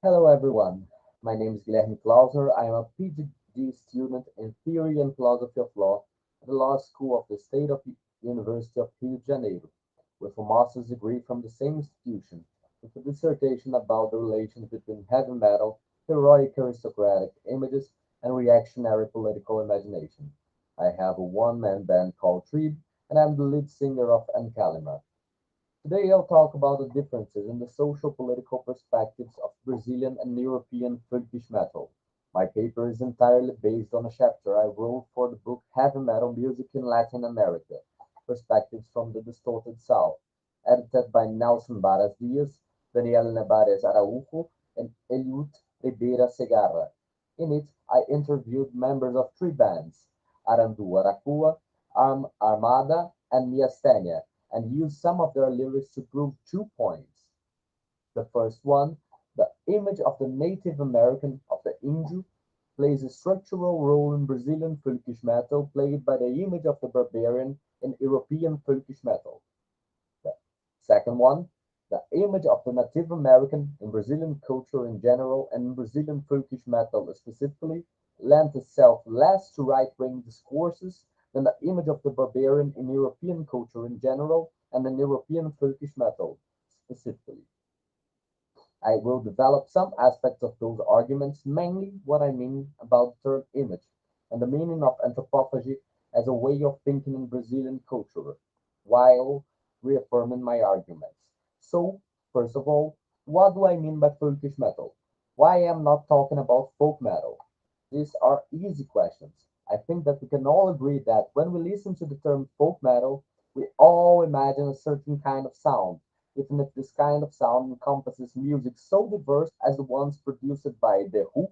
Hello everyone. My name is Guilherme Klausner. I am a PhD student in Theory and Philosophy of Law at the Law School of the State of University of Rio de Janeiro, with a master's degree from the same institution, with a dissertation about the relations between heavy metal, heroic aristocratic images, and reactionary political imagination. I have a one-man band called Tribe, and I'm the lead singer of Ancalima. Today I'll talk about the differences in the social-political perspectives of Brazilian and European Völkisch metal. My paper is entirely based on a chapter I wrote for the book Heavy Metal Music in Latin America: Perspectives from the Distorted South, edited by Nelson Barras Dias, Daniel Nevares Araújo, and Eliud Ribeira Segarra. In it, I interviewed members of three bands, Arandu Aracua, Armada, and Miastenia, and use some of their lyrics to prove 2 points. The first one, the image of the Native American, of the Índio, plays a structural role in Brazilian folkish metal, played by the image of the barbarian in European folkish metal. The second one, the image of the Native American in Brazilian culture in general and in Brazilian folkish metal specifically lent itself less to right-wing discourses than the image of the barbarian in European culture in general and in European folkish metal specifically. I will develop some aspects of those arguments, mainly what I mean about the term image and the meaning of anthropophagy as a way of thinking in Brazilian culture, while reaffirming my arguments. So, first of all, what do I mean by folkish metal? Why am I not talking about folk metal? These are easy questions. I think that we can all agree that when we listen to the term folk metal, we all imagine a certain kind of sound, even if this kind of sound encompasses music so diverse as the ones produced by The Who,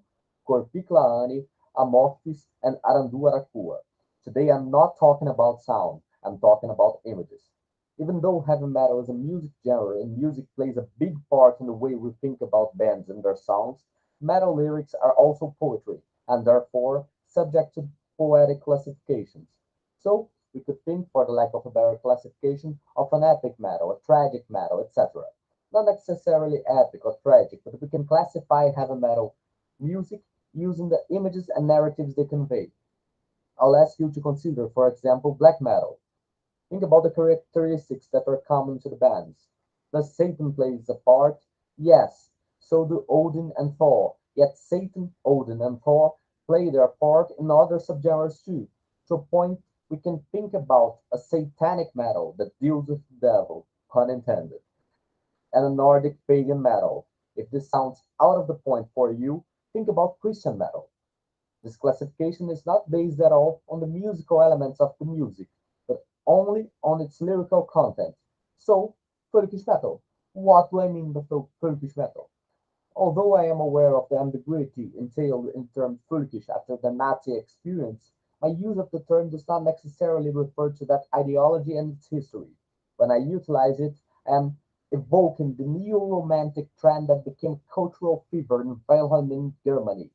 Corpiclaani, Amorphis, and Aranduaracua. Today I'm not talking about sound, I'm talking about images. Even though heavy metal is a music genre and music plays a big part in the way we think about bands and their sounds, metal lyrics are also poetry, and therefore subject to poetic classifications. So, we could think, for the lack of a better classification, of an epic metal, a tragic metal, etc. Not necessarily epic or tragic, but we can classify heavy metal music using the images and narratives they convey. I'll ask you to consider, for example, black metal. Think about the characteristics that are common to the bands. Does Satan plays a part? Yes, so do Odin and Thor. Yet Satan, Odin, and Thor play their part in other subgenres too. To a point, we can think about a satanic metal that deals with the devil, pun intended, and a Nordic pagan metal. If this sounds out of the point for you, think about Christian metal. This classification is not based at all on the musical elements of the music, but only on its lyrical content. So, Turkish metal. What do I mean by Turkish metal? Although I am aware of the ambiguity entailed in the term Völkisch after the Nazi experience, my use of the term does not necessarily refer to that ideology and its history. When I utilize it, I am evoking the neo-romantic trend that became cultural fever in Wilhelmine Germany.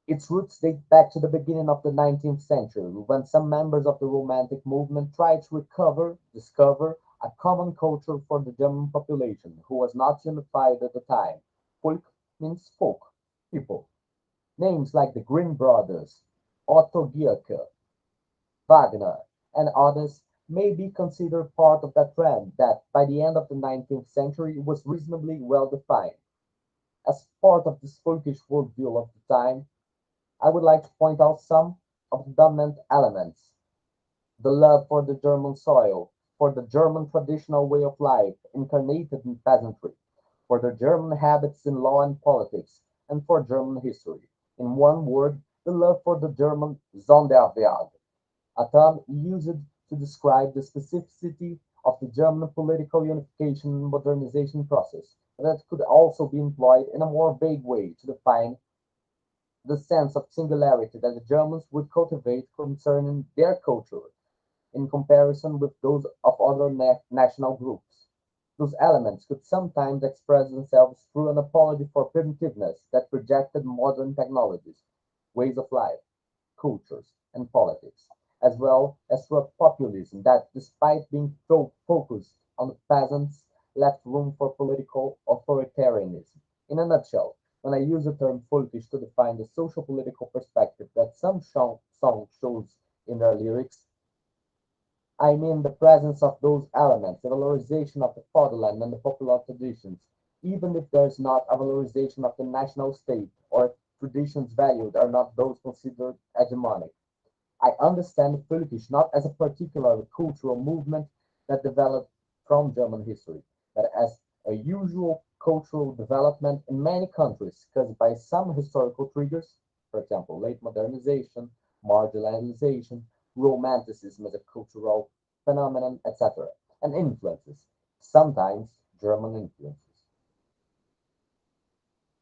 Its roots date back to the beginning of the 19th century, when some members of the Romantic movement tried to discover a common culture for the German population, who was not unified at the time. Volk means folk, people. Names like the Grimm brothers, Otto Gierke, Wagner, and others may be considered part of that trend that, by the end of the 19th century, was reasonably well defined. As part of this folkish worldview of the time, I would like to point out some of the dominant elements: the love for the German soil, for the German traditional way of life incarnated in peasantry, for the German habits in law and politics, and for German history. In one word, the love for the German Sonderwert, a term used to describe the specificity of the German political unification and modernization process, but that could also be employed in a more vague way to define the sense of singularity that the Germans would cultivate concerning their culture in comparison with those of other national groups. Those elements could sometimes express themselves through an apology for primitiveness that rejected modern technologies, ways of life, cultures, and politics, as well as through a populism that, despite being focused on the peasants, left room for political authoritarianism. In a nutshell, when I use the term Völkisch to define the social political perspective that some song shows in their lyrics, I mean the presence of those elements, the valorization of the fatherland and the popular traditions, even if there is not a valorization of the national state or traditions valued are not those considered hegemonic. I understand Völkisch not as a particular cultural movement that developed from German history, but as a usual cultural development in many countries caused by some historical triggers, for example, late modernization, marginalization, romanticism as a cultural phenomenon, etc., and influences, sometimes German influences.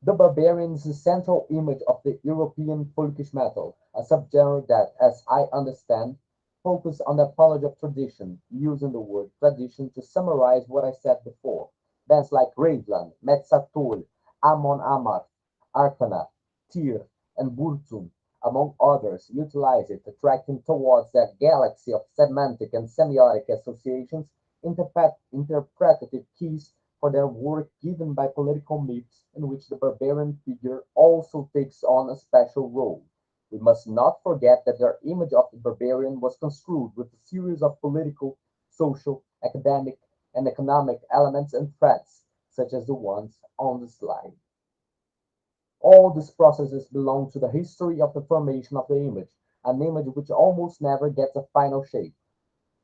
The barbarian is the central image of the European folkish metal, a subgenre that, as I understand, focuses on the apology of tradition, using the word tradition to summarize what I said before. Bands like Raveland, Metzatul, Amon Amarth, Arcana, Tyr, and Burzum, among others, utilize it, attracting towards that galaxy of semantic and semiotic associations, interpretative keys for their work given by political myths in which the barbarian figure also takes on a special role. We must not forget that their image of the barbarian was construed with a series of political, social, academic, and economic elements and threats, such as the ones on the slide. All these processes belong to the history of the formation of the image, an image which almost never gets a final shape.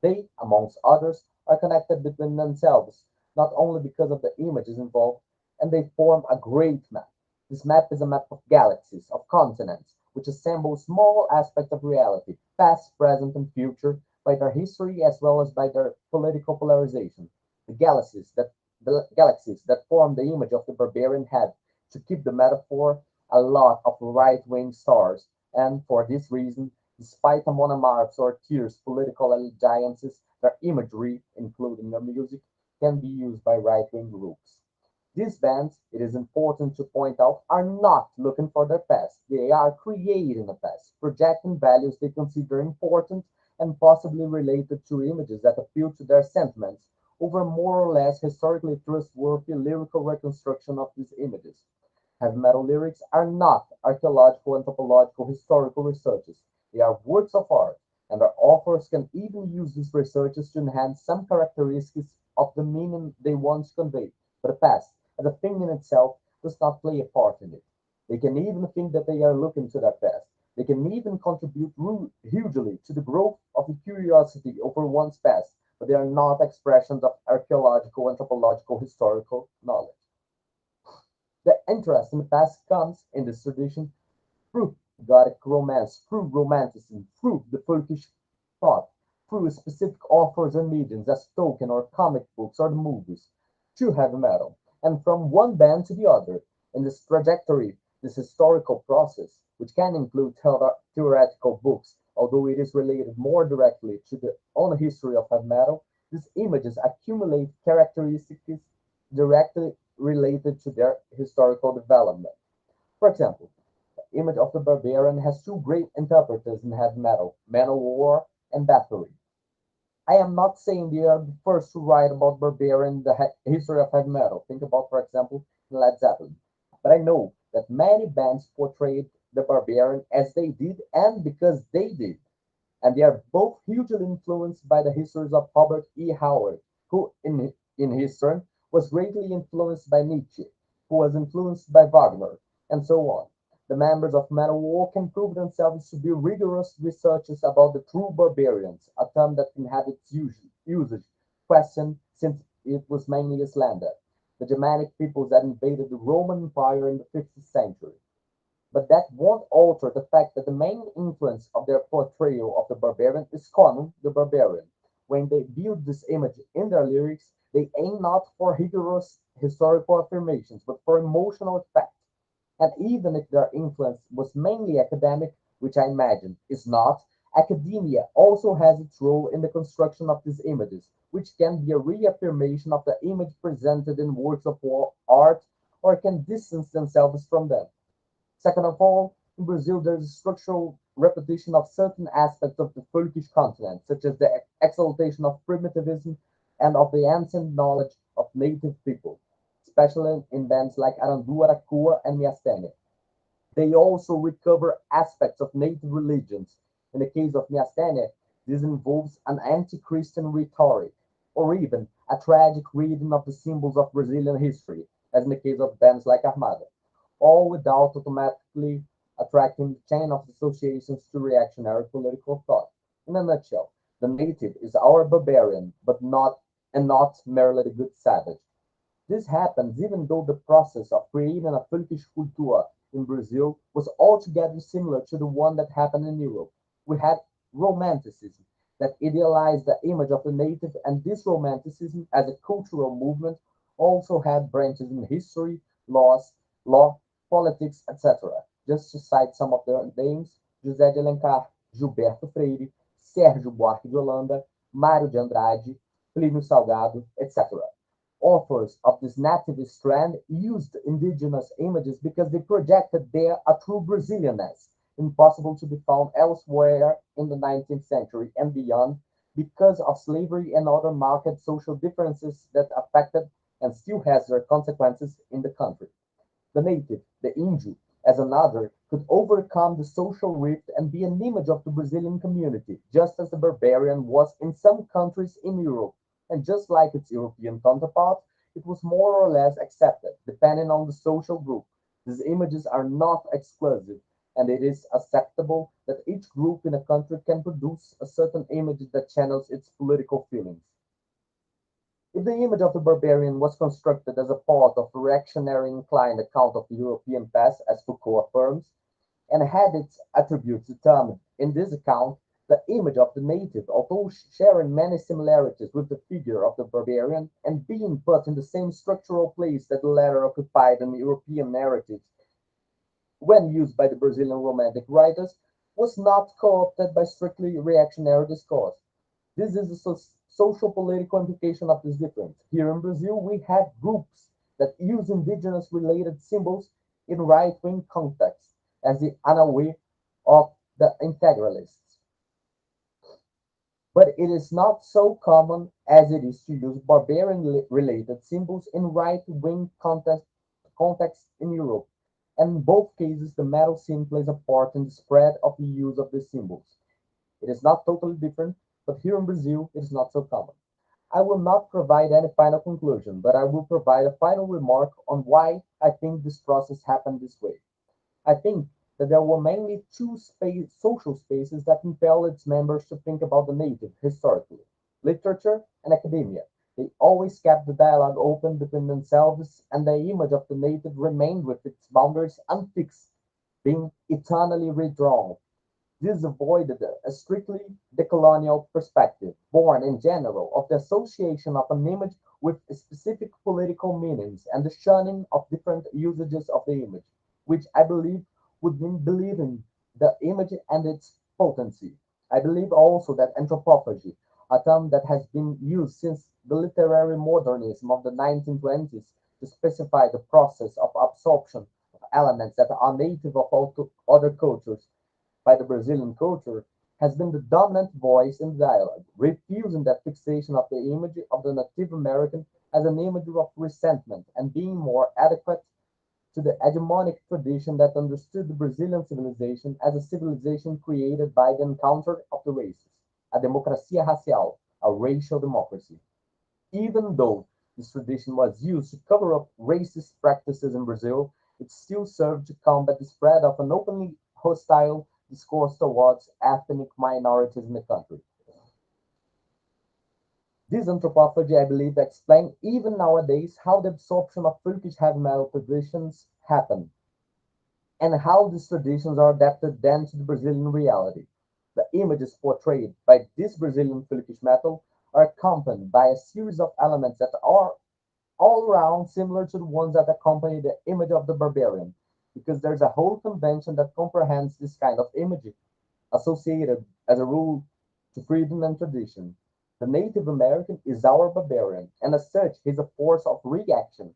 They, amongst others, are connected between themselves, not only because of the images involved, and they form a great map. This map is a map of galaxies, of continents, which assembles small aspects of reality, past, present, and future, by their history as well as by their political polarization. The galaxies that form the image of the barbarian had, to keep the metaphor, a lot of right-wing stars, and for this reason, despite the monomarchs or Tyr's political alliances, their imagery, including their music, can be used by right-wing groups. These bands, it is important to point out, are not looking for their past. They are creating a past, projecting values they consider important and possibly related to images that appeal to their sentiments over more or less historically trustworthy lyrical reconstruction of these images. Heavy metal lyrics are not archaeological, anthropological, historical researches. They are works of art, and their authors can even use these researches to enhance some characteristics of the meaning they want to convey. But the past, as a thing in itself, does not play a part in it. They can even think that they are looking to that past. They can even contribute hugely to the growth of the curiosity over one's past, but they are not expressions of archaeological, anthropological, historical knowledge. The interest in the past comes, in this tradition, through Gothic romance, through Romanticism, through the Turkish thought, through specific authors and mediums as Tolkien or comic books or the movies, to heavy metal, and from one band to the other. In this trajectory, this historical process, which can include theoretical books, although it is related more directly to the own history of heavy metal, these images accumulate characteristics directly related to their historical development. For example, the image of the barbarian has two great interpreters in heavy metal, Manowar and Bathory. I am not saying they are the first to write about barbarian, the history of heavy metal. Think about, for example, Led Zeppelin. But I know that many bands portrayed the barbarian as they did and because they did. And they are both hugely influenced by the histories of Robert E. Howard, who, in his turn, was greatly influenced by Nietzsche, who was influenced by Wagner, and so on. The members of Manowar can prove themselves to be rigorous researchers about the true barbarians, a term that can have its usage questioned since it was mainly a slander, the Germanic peoples that invaded the Roman Empire in the 5th century. But that won't alter the fact that the main influence of their portrayal of the barbarian is Conan the Barbarian. When they build this image in their lyrics, they aim not for rigorous historical affirmations, but for emotional effect. And even if their influence was mainly academic, which I imagine is not, academia also has its role in the construction of these images, which can be a reaffirmation of the image presented in works of art or can distance themselves from them. Second of all, in Brazil there is a structural repetition of certain aspects of the Völkisch continent, such as the exaltation of primitivism and of the ancient knowledge of native people, especially in bands like Arandu, Aracua, and Miastene. They also recover aspects of native religions. In the case of Miastene, this involves an anti-Christian rhetoric, or even a tragic reading of the symbols of Brazilian history, as in the case of bands like Armada, all without automatically attracting the chain of associations to reactionary political thought. In a nutshell, the native is our barbarian, but not merely the good savage. This happens even though the process of creating a Völkisch culture in Brazil was altogether similar to the one that happened in Europe. We had Romanticism that idealized the image of the native, and this Romanticism, as a cultural movement, also had branches in history, law, politics, etc. Just to cite some of their names: José de Alencar, Gilberto Freire, Sérgio Buarque de Holanda, Mário de Andrade, Plínio Salgado, etc. Authors of this nativist strand used indigenous images because they projected there a true Brazilianness, impossible to be found elsewhere in the 19th century and beyond, because of slavery and other market social differences that affected and still has their consequences in the country. The native, the Índio, as another, could overcome the social rift and be an image of the Brazilian community, just as the barbarian was in some countries in Europe. And just like its European counterpart, it was more or less accepted, depending on the social group. These images are not exclusive, and it is acceptable that each group in a country can produce a certain image that channels its political feelings. If the image of the barbarian was constructed as a part of a reactionary inclined account of the European past, as Foucault affirms, and had its attributes determined in this account, the image of the native, although sharing many similarities with the figure of the barbarian, and being put in the same structural place that the latter occupied in European narratives when used by the Brazilian Romantic writers, was not co-opted by strictly reactionary discourse. This is the social political implication of this difference. Here in Brazil, we have groups that use indigenous related symbols in right wing contexts, as the Anaue of the integralists. But it is not so common as it is to use barbarian related symbols in right wing contexts in Europe. And in both cases, the metal scene plays a part in the spread of the use of these symbols. It is not totally different, but here in Brazil, it is not so common. I will not provide any final conclusion, but I will provide a final remark on why I think this process happened this way. I think that there were mainly social spaces that impel its members to think about the native historically: literature and academia. They always kept the dialogue open between themselves, and the image of the native remained with its boundaries unfixed, being eternally redrawn. This avoided a strictly decolonial perspective, born in general of the association of an image with specific political meanings and the shunning of different usages of the image, which I believe would mean believing the image and its potency. I believe also that anthropophagy, a term that has been used since the literary modernism of the 1920s to specify the process of absorption of elements that are native of other cultures by the Brazilian culture, has been the dominant voice in the dialogue, refusing that fixation of the image of the Native American as an image of resentment and being more adequate to the hegemonic tradition that understood the Brazilian civilization as a civilization created by the encounter of the races, a democracia racial, a racial democracy. Even though this tradition was used to cover up racist practices in Brazil, it still served to combat the spread of an openly hostile discourse towards ethnic minorities in the country. This anthropophagy, I believe, explains even nowadays how the absorption of Turkish heavy metal traditions happen, and how these traditions are adapted then to the Brazilian reality. The images portrayed by this Brazilian Turkish metal are accompanied by a series of elements that are all around similar to the ones that accompany the image of the barbarian, because there's a whole convention that comprehends this kind of image, associated as a rule to freedom and tradition. The Native American is our barbarian, and as such, he's a force of reaction,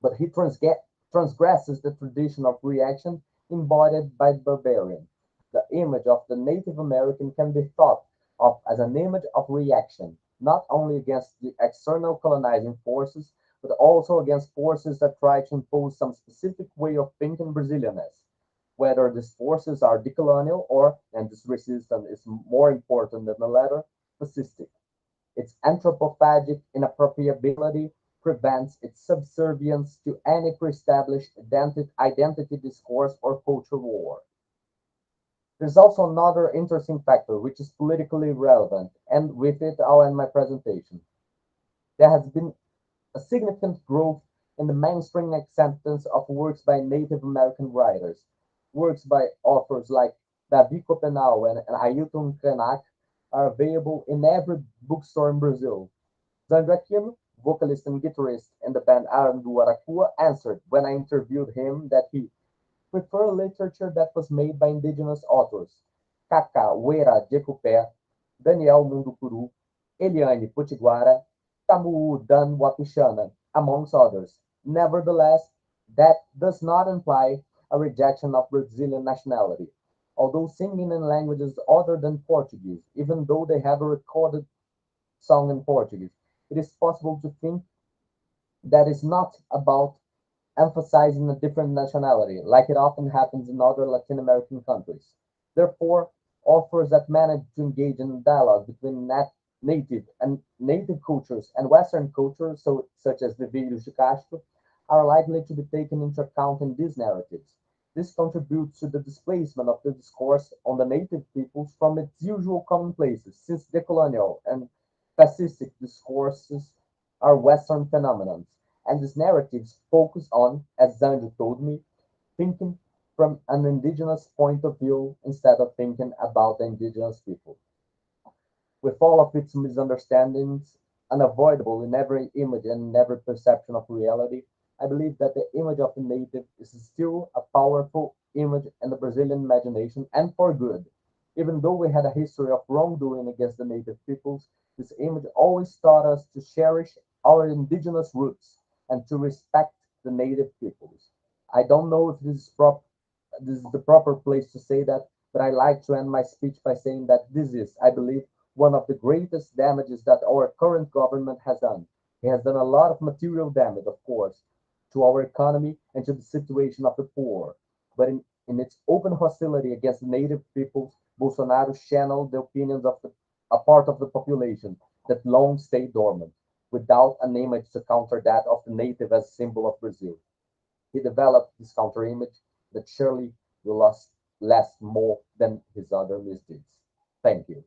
but he transgresses the tradition of reaction embodied by the barbarian. The image of the Native American can be thought of as an image of reaction, not only against the external colonizing forces, but also against forces that try to impose some specific way of thinking Brazilianness. Whether these forces are decolonial or, and this resistance is more important than the latter, fascistic. Its anthropophagic inappropriability prevents its subservience to any pre-established identity discourse or culture war. There's also another interesting factor which is politically relevant, and with it I'll end my presentation. There has been a significant growth in the mainstream acceptance of works by Native American writers. Works by authors like Davi Copenau and Ailton Krenak are available in every bookstore in Brazil. Zandrakim, vocalist and guitarist in the band Arandu Aracua, answered when I interviewed him that he preferred literature that was made by indigenous authors. Cacá Weira Jecupé, Daniel Mundukuru, Eliane Potiguara, Tamu Dan Wapichana, amongst others. Nevertheless, that does not imply a rejection of Brazilian nationality. Although singing in languages other than Portuguese, even though they have a recorded song in Portuguese, it is possible to think that is not about emphasizing a different nationality, like it often happens in other Latin American countries. Therefore, authors that manage to engage in dialogue between native cultures and Western cultures, such as the Village de Castro, are likely to be taken into account in these narratives. This contributes to the displacement of the discourse on the native peoples from its usual commonplaces, since decolonial and fascistic discourses are Western phenomena, and these narratives focus on, as Zanjo told me, thinking from an indigenous point of view instead of thinking about the indigenous people. With all of its misunderstandings, unavoidable in every image and in every perception of reality, I believe that the image of the native is still a powerful image in the Brazilian imagination, and for good. Even though we had a history of wrongdoing against the native peoples, this image always taught us to cherish our indigenous roots and to respect the native peoples. I don't know if this is the proper place to say that, but I like to end my speech by saying that this is, I believe, one of the greatest damages that our current government has done. It has done a lot of material damage, of course, to our economy and to the situation of the poor. But in its open hostility against the native peoples, Bolsonaro channeled the opinions of a part of the population that long stayed dormant, without an image to counter that of the native as symbol of Brazil. He developed this counter image that surely will last more than his other misdeeds. Thank you.